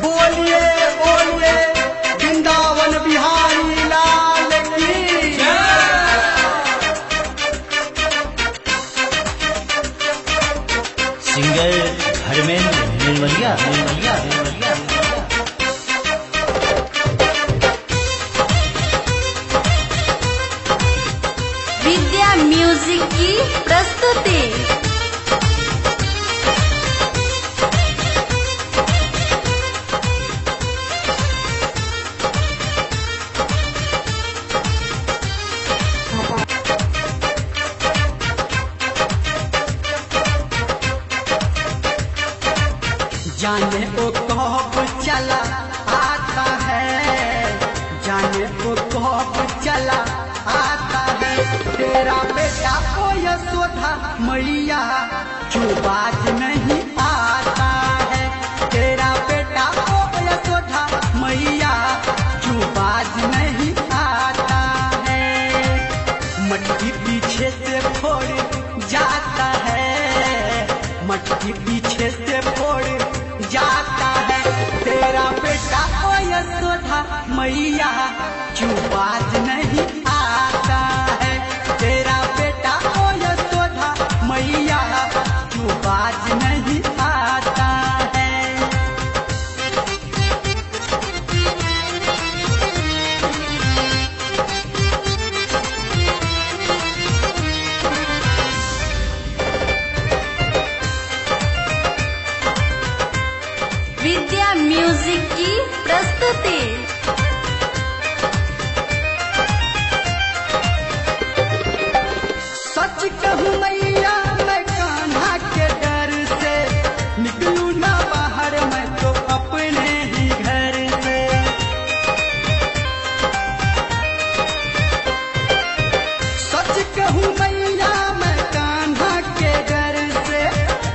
बोलिए बोलिए वृंदावन बिहारी लाल की सिंगर धर्मेंद्र निर्मलिया। विद्या म्यूजिक की प्रस्तुति। जाने वो कब चला आता है, जाने वो कब चला आता है। तेरा बेटा ओ यशोदा मैया क्यों बाज नहीं आता है। तेरा बेटा ओ यशोदा मैया क्यों बाज नहीं आता है। मटकी पीछे से फोड़ जाता है, मटकी पीछे से फोड़ जाता है। तेरा बेटा ओ यशोदा मैया क्यों बाज नहीं आता है। तेरा बेटा ओ यशोदा मैया क्यों बाज नहीं आता है। विद्या म्यूजिक की प्रस्तुति। सच कहूँ मैया मैं कान्हा के डर से निकलूं ना बाहर, मैं तो अपने ही घर से। सच कहूँ मैया मैं कान्हा के डर से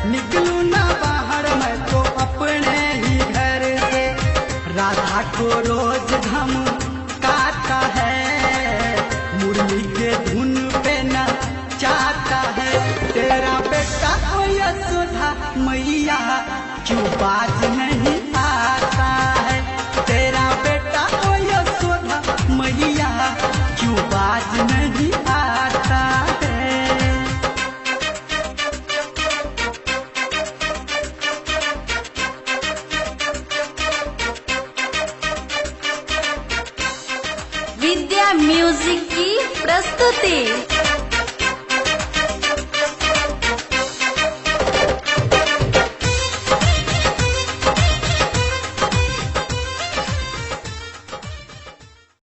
निकलूं ना बाहर, मैं तो अपने ही घर से। राधा को रोज धम काटा है, मुरली के धुन पे न चाहता है। तेरा बेटा ओ यशोदा मैया क्यों बाज नहीं आता है। तेरा बेटा ओ यशोदा मैया क्यों बाज नहीं आता है। विद्या म्यूजिक की प्रस्तुति।